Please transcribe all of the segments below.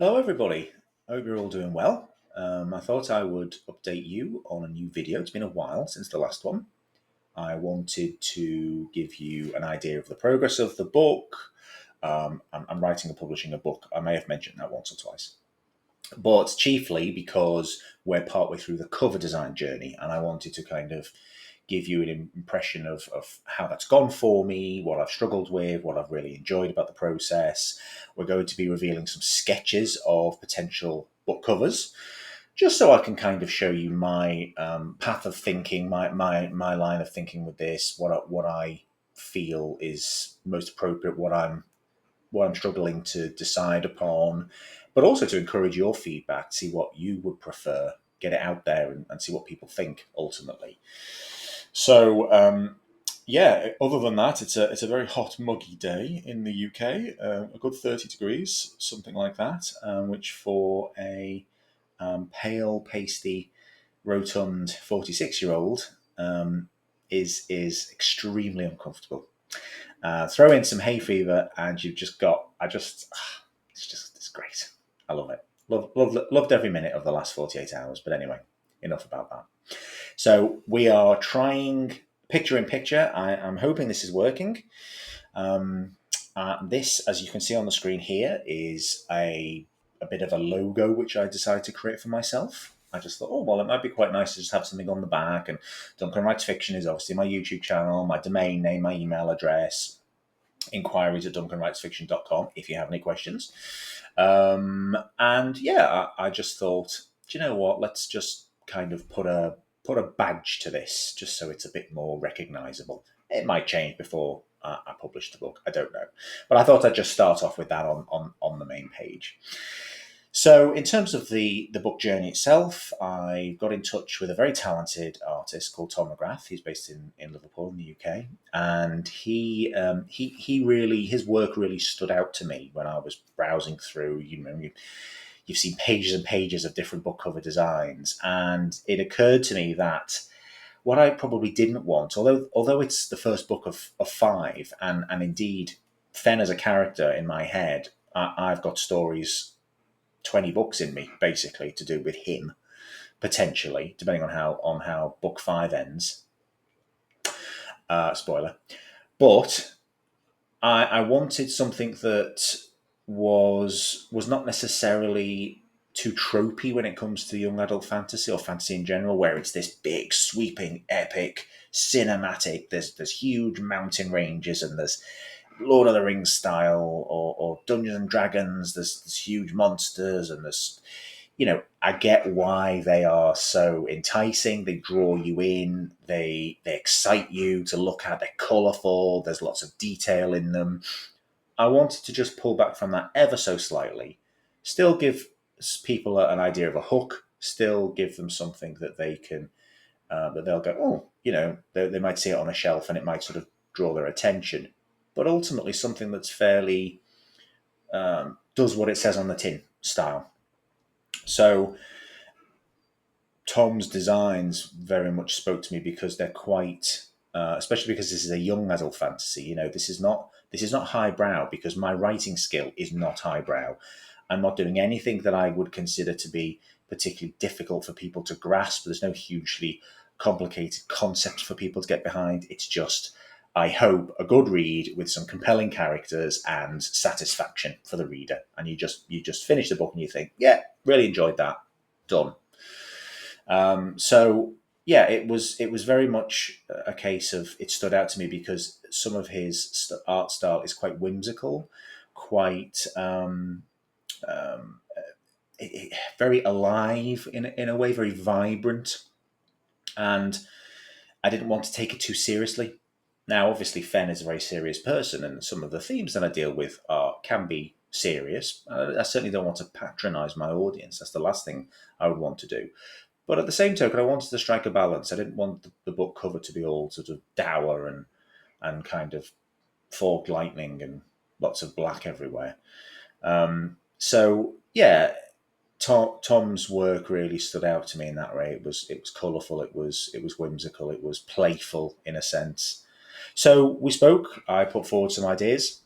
Hello, everybody. I hope you're all doing well. I thought I would update you on a new video. It's been a while since the last one. I wanted to give you an idea of the progress of the book. I'm writing and publishing a book. I may have mentioned that once or twice, but chiefly because we're partway through the cover design journey, and I wanted to kind of give you an impression of how that's gone for me, what I've struggled with, what I've really enjoyed about the process. We're going to be revealing some sketches of potential book covers, just so I can kind of show you my path of thinking, my line of thinking with this, what I feel is most appropriate, what I'm struggling to decide upon, but also to encourage your feedback, see what you would prefer, get it out there, and see what people think ultimately. So, yeah, other than that, it's a very hot, muggy day in the UK, a good 30 degrees, something like that, which for a pale, pasty, rotund 46-year-old is extremely uncomfortable. Throw in some hay fever, and you've just got. It's great. I love it. Loved every minute of the last 48 hours. But anyway, enough about that. So we are trying picture in picture. I'm hoping this is working. This, as you can see on the screen here, is a bit of a logo which I decided to create for myself. I just thought, oh, well, it might be quite nice to just have something on the back. And Duncan Writes Fiction is obviously my YouTube channel, my domain name, my email address, inquiries at duncanwritesfiction.com if you have any questions. And yeah, I just thought, do you know what? Let's just kind of put a badge to this, just so it's a bit more recognisable. It might change before I publish the book. I don't know, but I thought I'd just start off with that on the main page. So, in terms of the book journey itself, I got in touch with a very talented artist called Tom McGrath. He's based in Liverpool in the UK, and he really, his work really stood out to me when I was browsing through. You've seen pages and pages of different book cover designs, and it occurred to me that what I probably didn't want, although it's the first book of five, and indeed Fenn as a character in my head, I've got stories 20 books in me, basically, to do with him, potentially, depending on how book five ends. Spoiler. But I wanted something that was not necessarily too tropey when it comes to young adult fantasy or fantasy in general, where it's this big, sweeping, epic, cinematic. There's huge mountain ranges, and there's Lord of the Rings style, or Dungeons and Dragons. There's huge monsters, and I get why they are so enticing. They draw you in. They excite you to look at. They're colourful. There's lots of detail in them. I wanted to just pull back from that ever so slightly. Still give people an idea of a hook. Still give them something that they can that they'll go, oh, they might see it on a shelf and it might sort of draw their attention. But ultimately, something that's fairly does what it says on the tin style. So Tom's designs very much spoke to me because they're quite, especially because this is a young adult fantasy. This is not highbrow, because my writing skill is not highbrow. I'm not doing anything that I would consider to be particularly difficult for people to grasp. There's no hugely complicated concept for people to get behind. It's just, I hope, a good read with some compelling characters and satisfaction for the reader. And you just finish the book and you think, yeah, really enjoyed that. Done. So yeah, it was very much a case of, it stood out to me because some of his art style is quite whimsical, quite very alive in a way, very vibrant, and I didn't want to take it too seriously. Now, obviously, Fenn is a very serious person, and some of the themes that I deal with can be serious. I certainly don't want to patronise my audience. That's the last thing I would want to do. But at the same token, I wanted to strike a balance. I didn't want the book cover to be all sort of dour and kind of forked lightning and lots of black everywhere. So yeah, Tom's work really stood out to me in that way. It was colourful. It was whimsical. It was playful in a sense. So we spoke. I put forward some ideas.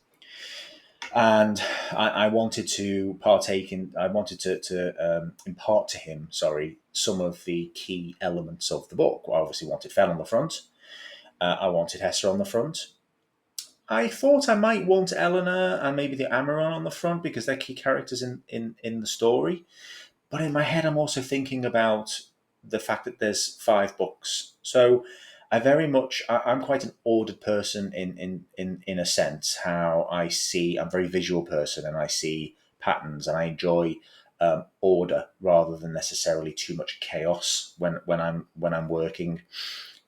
and I wanted to partake in. I wanted to impart to him, sorry, some of the key elements of the book. I obviously wanted Fen on the front. I wanted Hester on the front. I thought I might want Eleanor and maybe the Amaron on the front because they're key characters in the story. But in my head, I'm also thinking about the fact that there's 5 books. So I'm quite an ordered person in a sense. How I see, I'm a very visual person, and I see patterns, and I enjoy order rather than necessarily too much chaos when I'm working.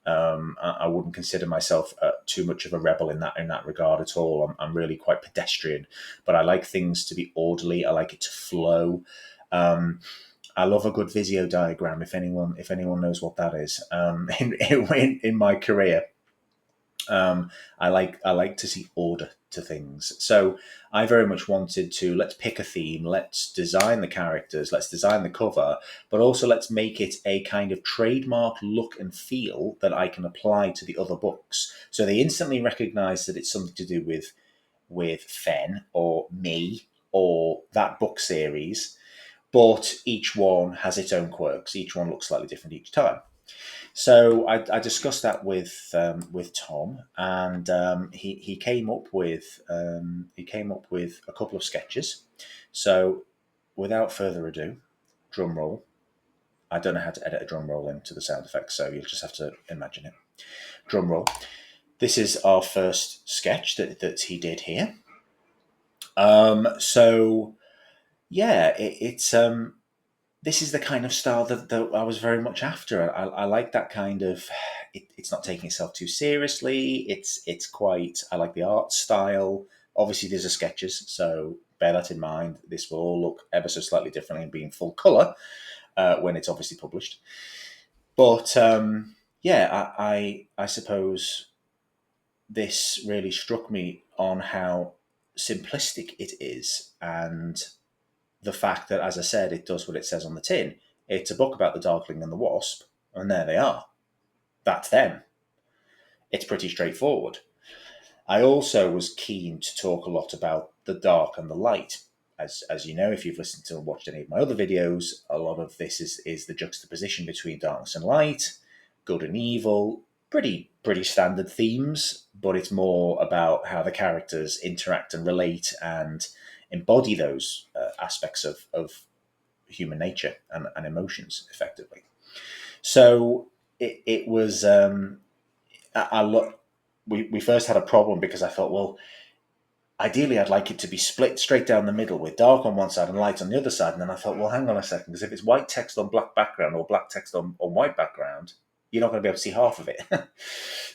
I wouldn't consider myself too much of a rebel in that regard at all. I'm really quite pedestrian, but I like things to be orderly. I like it to flow. Um, I love a good Visio diagram. If anyone knows what that is, in my career, I like to see order to things. So I very much wanted to, let's pick a theme, let's design the characters, let's design the cover, but also let's make it a kind of trademark look and feel that I can apply to the other books. So they instantly recognise that it's something to do with Fen or me or that book series, but each one has its own quirks. Each one looks slightly different each time. So I discussed that with Tom, and he came up with a couple of sketches. So without further ado, drum roll. I don't know how to edit a drum roll into the sound effects, so you'll just have to imagine it. Drum roll. This is our first sketch that he did here. So yeah, it's this is the kind of style that I was very much after. I like that kind of. It's not taking itself too seriously. It's quite. I like the art style. Obviously, these are sketches, so bear that in mind. This will all look ever so slightly differently and be in full color when it's obviously published. But yeah, I suppose this really struck me on how simplistic it is, and the fact that, as I said, it does what it says on the tin. It's a book about the Darkling and the Wasp, and there they are. That's them. It's pretty straightforward. I also was keen to talk a lot about the dark and the light. As you know, if you've listened to and watched any of my other videos, a lot of this is the juxtaposition between darkness and light, good and evil. Pretty standard themes, but it's more about how the characters interact and relate and embody those aspects of human nature and emotions effectively. So it was. I look. We first had a problem because I thought, well, ideally I'd like it to be split straight down the middle with dark on one side and light on the other side. And then I thought, well, hang on a second, because if it's white text on black background or black text on white background, you're not going to be able to see half of it.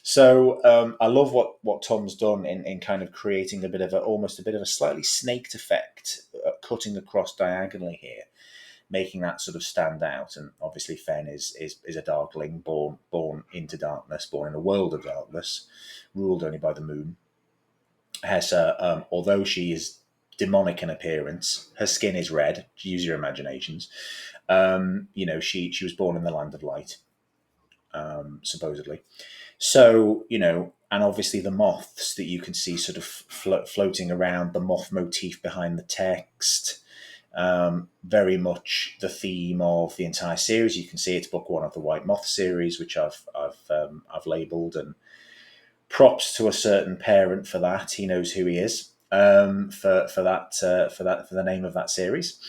So I love what Tom's done in kind of creating almost a bit of a slightly snaked effect, cutting across diagonally here, making that sort of stand out. And obviously, Fen is a darkling born into darkness, born in a world of darkness, ruled only by the moon. Hessa, although she is demonic in appearance, her skin is red. Use your imaginations. She was born in the land of light, supposedly. So and obviously the moths that you can see sort of floating around, the moth motif behind the text. Very much the theme of the entire series. You can see it's book 1 of the White Moth series, which I've labelled, and props to a certain parent for that. He knows who he is for the name of that series.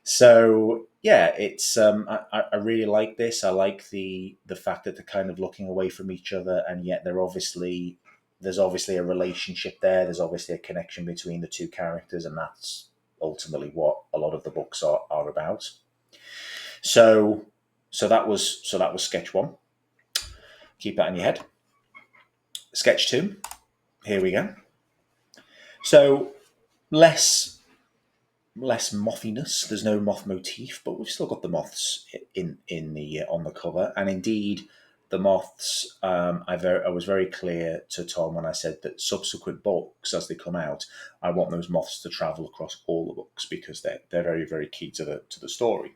So yeah, it's I really like this. I like the fact that they're kind of looking away from each other, and yet there's obviously a relationship there. There's obviously a connection between the two characters, and that's ultimately what a lot of the books are about. So that was sketch 1. Keep that in your head. Sketch 2. Here we go. So less mothiness. There's no moth motif, but we've still got the moths in the on the cover, and indeed the moths. I was very clear to Tom when I said that subsequent books, as they come out, I want those moths to travel across all the books because they're very, very key to the story.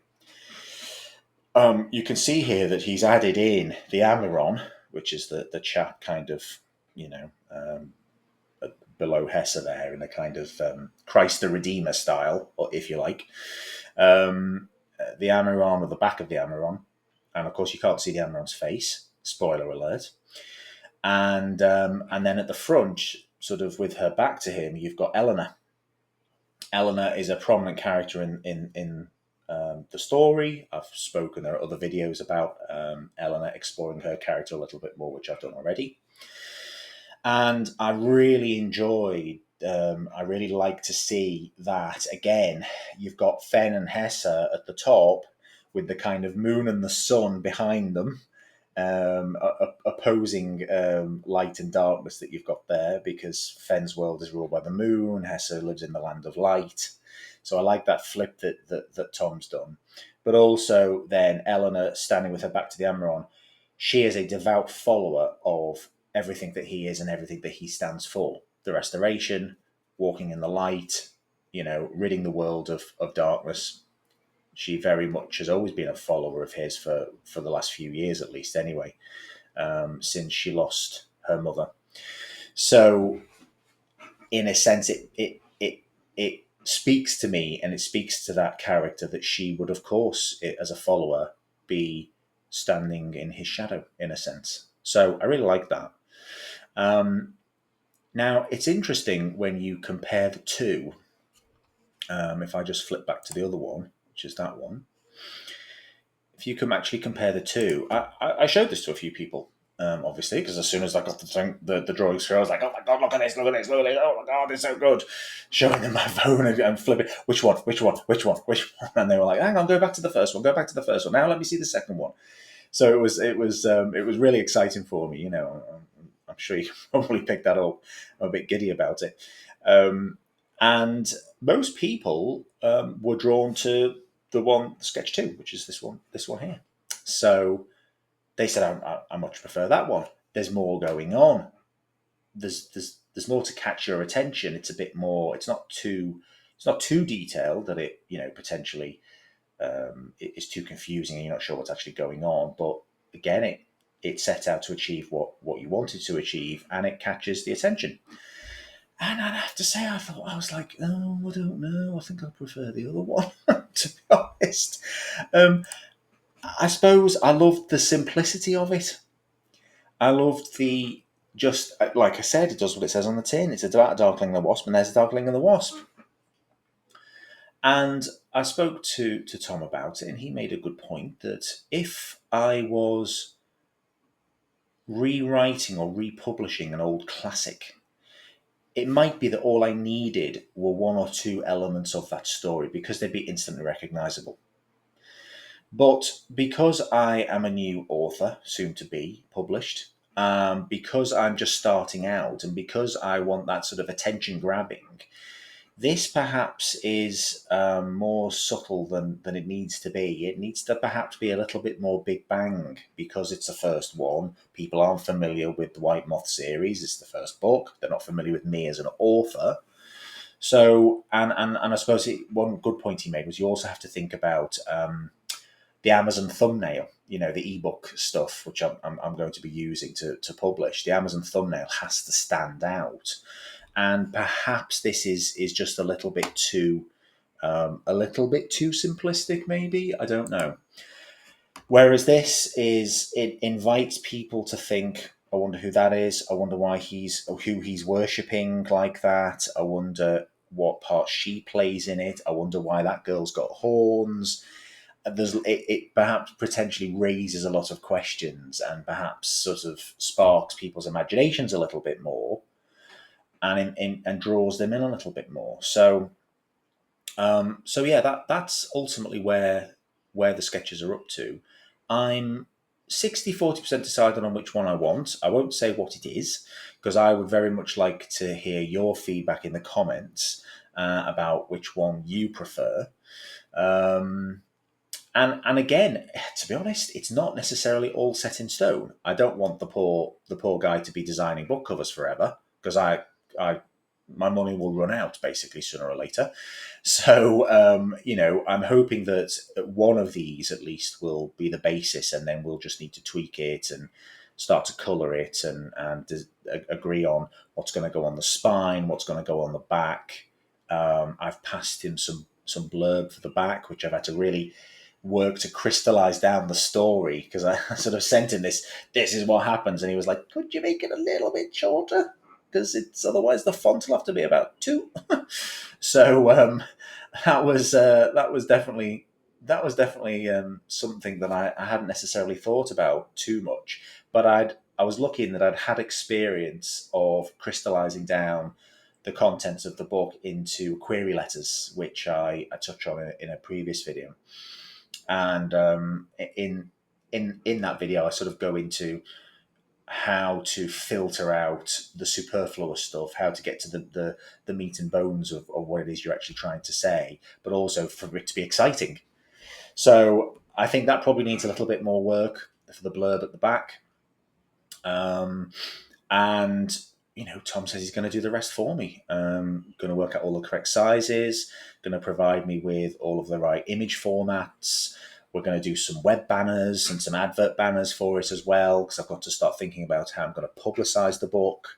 You can see here that he's added in the Amaron, which is the chap kind of below Hessa there in a kind of Christ the Redeemer style, or if you like. The Amaron, or the back of the Amaron, and of course you can't see the Amaron's face. Spoiler alert. And then at the front, sort of with her back to him, you've got Eleanor. Eleanor is a prominent character in the story. I've spoken, there are other videos about Eleanor, exploring her character a little bit more, which I've done already. And I really enjoyed, I really like to see that, again, you've got Fen and Hessa at the top with the kind of moon and the sun behind them, opposing light and darkness that you've got there, because Fen's world is ruled by the moon, Hessa lives in the land of light. So I like that flip that Tom's done. But also then Eleanor standing with her back to the Amaron, she is a devout follower of everything that he is and everything that he stands for. The restoration, walking in the light, ridding the world of darkness. She very much has always been a follower of his for the last few years, at least anyway, since she lost her mother. So in a sense, it speaks to me, and it speaks to that character, that she would, of course, as a follower, be standing in his shadow, in a sense. So I really like that. Now, it's interesting when you compare the two. If I just flip back to the other one, which is that one, if you can actually compare the two, I showed this to a few people, obviously, because as soon as I got the drawings through, I was like, oh my God, look at this, look at this, look at this, oh my God, it's so good. Showing them my phone and flipping, which one? And they were like, hang on, go back to the first one, Now let me see the second one. So it was really exciting for me, I'm sure you probably picked that up. I'm a bit giddy about it. And most people were drawn to the one, sketch 2, which is this one here. So they said, I much prefer that one. There's more going on. There's more to catch your attention. It's a bit more. It's not too detailed that it potentially is too confusing and you're not sure what's actually going on. But again, it set out to achieve what you wanted to achieve, and it catches the attention. And I'd have to say, I was like, oh, I don't know. I think I prefer the other one, to be honest. I suppose I loved the simplicity of it. I loved just like I said, it does what it says on the tin. It's about a Darkling and the Wasp, and there's a Darkling and the Wasp. And I spoke to Tom about it, and he made a good point that if I was rewriting or republishing an old classic, it might be that all I needed were one or two elements of that story because they'd be instantly recognizable. But because I am a new author, soon to be published, because I'm just starting out, and because I want that sort of attention grabbing, this perhaps is more subtle than it needs to be. It needs to perhaps be a little bit more big bang because it's the first one. People aren't familiar with the White Moth series. It's the first book. They're not familiar with me as an author. So, and I suppose one good point he made was you also have to think about the Amazon thumbnail, the ebook stuff, which I'm going to be using to publish. The Amazon thumbnail has to stand out. And perhaps this is just a little bit too simplistic, maybe. I don't know. Whereas it invites people to think, I wonder who that is. I wonder who he's worshipping like that. I wonder what part she plays in it. I wonder why that girl's got horns. It perhaps potentially raises a lot of questions and perhaps sort of sparks people's imaginations a little bit more. And draws them in a little bit more. So yeah, that's ultimately where the sketches are up to. I'm 60-40% decided on which one I want. I won't say what it is because I would very much like to hear your feedback in the comments about which one you prefer. And again, to be honest, it's not necessarily all set in stone. I don't want the poor guy to be designing book covers forever because my money will run out basically sooner or later. So, I'm hoping that one of these at least will be the basis, and then we'll just need to tweak it and start to colour it and agree on what's going to go on the spine, what's going to go on the back. I've passed him some blurb for the back, which I've had to really work to crystallize down the story, because I sort of sent him this is what happens, and he was like, could you make it a little bit shorter, because it's otherwise the font will have to be about 2. So that was definitely something that I hadn't necessarily thought about too much, but I was lucky in that I'd had experience of crystallizing down the contents of the book into query letters, which I touch on in a previous video. And in that video, I sort of go into how to filter out the superfluous stuff, how to get to the meat and bones of what it is you're actually trying to say, but also for it to be exciting. So I think that probably needs a little bit more work for the blurb at the back. And Tom says he's going to do the rest for me. Going to work out all the correct sizes, going to provide me with all of the right image formats. We're going to do some web banners and some advert banners for it as well, because I've got to start thinking about how I'm going to publicize the book.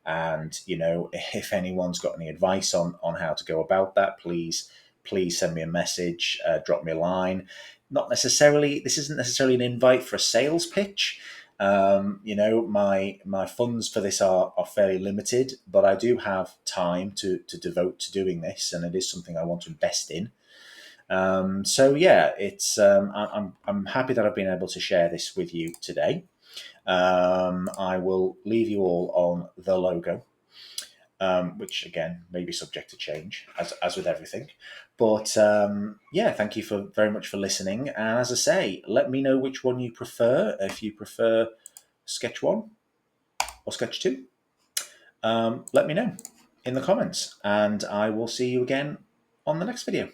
And, if anyone's got any advice on how to go about that, please send me a message, drop me a line. This isn't necessarily an invite for a sales pitch. My funds for this are fairly limited, but I do have time to devote to doing this, and it is something I want to invest in. So yeah, it's I'm happy that I've been able to share this with you today. I will leave you all on the logo, which again may be subject to change as with everything. But yeah, thank you very much for listening. And as I say, let me know which one you prefer. If you prefer Sketch 1 or Sketch 2, let me know in the comments, and I will see you again on the next video.